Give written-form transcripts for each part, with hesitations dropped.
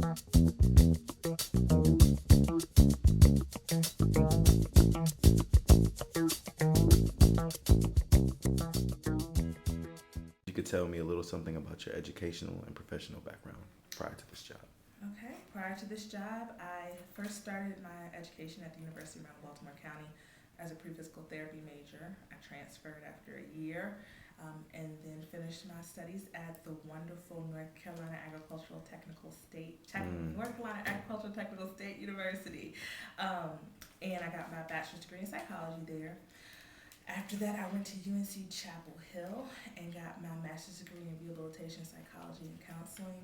You could tell me a little something about your educational and professional background prior to this job. Okay, prior to this job, I first started my education at the University of Baltimore County as a pre-physical therapy major. I transferred after a year and then finished my studies at the wonderful North Carolina Agricultural Technical State University. And I got my bachelor's degree in psychology there. After that, I went to UNC Chapel Hill and got my master's degree in rehabilitation psychology and counseling.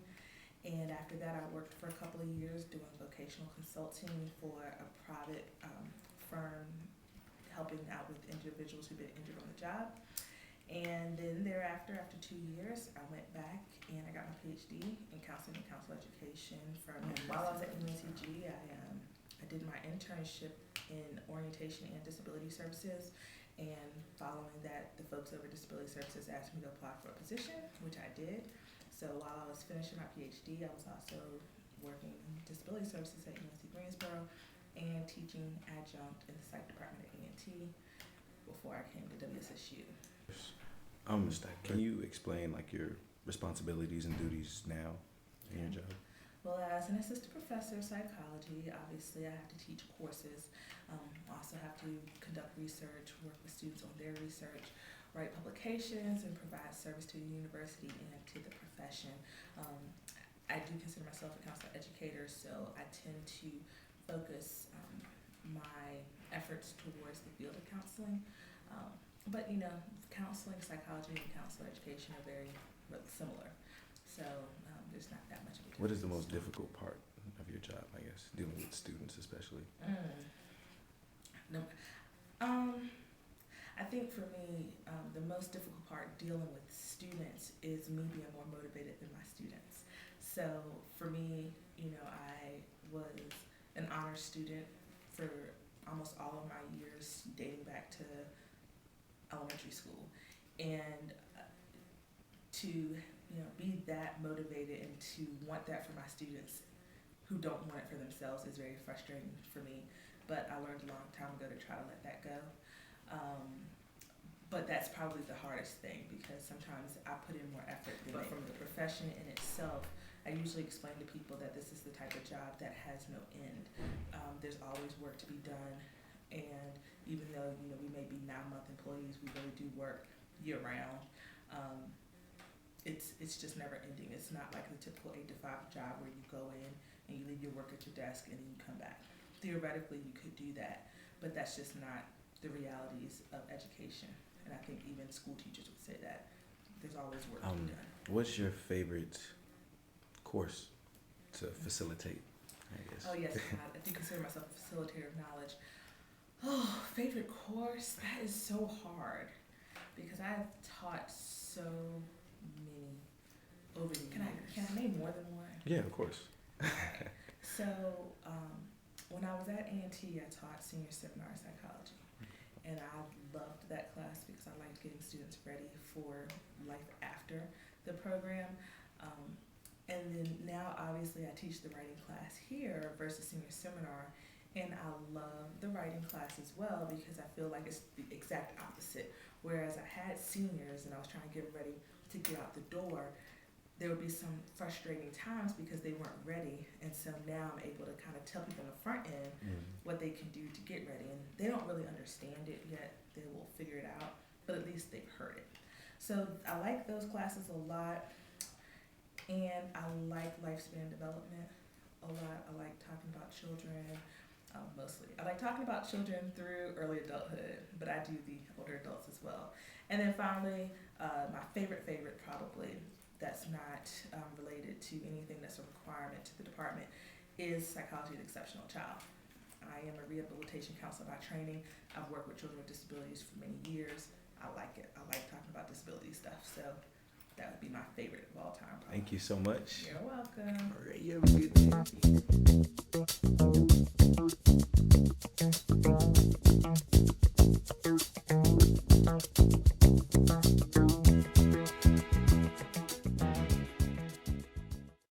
And after that, I worked for a couple of years doing vocational consulting for a private firm helping out with individuals who've been injured on the job. And then thereafter, after 2 years, I went back and I got my PhD in counseling and counsel education. While I was at UNCG, I did my internship in orientation and disability services. And following that, the folks over Disability Services asked me to apply for a position, which I did. So while I was finishing my PhD, I was also working in disability services at UNC Greensboro and teaching adjunct in the psych department at A&T before I came to WSSU. Can you explain like your responsibilities and duties now in your job? Well, as an assistant professor of psychology, obviously I have to teach courses. Also have to conduct research, work with students on their research, write publications, and provide service to the university and to the profession. I do consider myself a counselor educator, so I tend to focus my efforts towards the field of counseling. But counseling, psychology, and counselor education are very similar. So there's not that much of a difference. What is the most difficult part of your job, I guess, dealing with students especially? I think for me, the most difficult part dealing with students is me being more motivated than my students. So for me, I was an honor student for almost all of my years dating back to elementary school. And to be that motivated and to want that for my students who don't want it for themselves is very frustrating for me. But I learned a long time ago to try to let that go. But that's probably the hardest thing because sometimes I put in more effort. But from the profession in itself, I usually explain to people that this is the type of job that has no end. There's always work to be done. And even though we may be 9-month employees, we really do work year round. It's just never ending. It's not like the typical 8 to 5 job where you go in and you leave your work at your desk and then you come back. Theoretically, you could do that, but that's just not the realities of education. And I think even school teachers would say that there's always work to be done. What's your favorite course to facilitate, I guess? Oh yes, I do consider myself a facilitator of knowledge. Oh, favorite course? That is so hard because I've taught so many over the years. Can I name more than one? Yeah, of course. So when I was at A&T, I taught senior seminar psychology. And I loved that class because I liked getting students ready for life after the program. And then now, obviously, I teach the writing class here versus senior seminar. And I love the writing class as well because I feel like it's the exact opposite. Whereas I had seniors and I was trying to get them ready to get out the door, there would be some frustrating times because they weren't ready. And so now I'm able to kind of tell people on the front end what they can do to get ready. And they don't really understand it yet. They will figure it out, but at least they've heard it. So I like those classes a lot. And I like lifespan development a lot. I like talking about children, mostly. I like talking about children through early adulthood, but I do the older adults as well. And then finally, my favorite probably, that's not related to anything that's a requirement to the department, is psychology of the exceptional child. I am a rehabilitation counselor by training. I've worked with children with disabilities for many years. I like it. I like talking about disability stuff. So that would be my favorite of all time. Probably. Thank you so much. You're welcome. All right, you have a good day.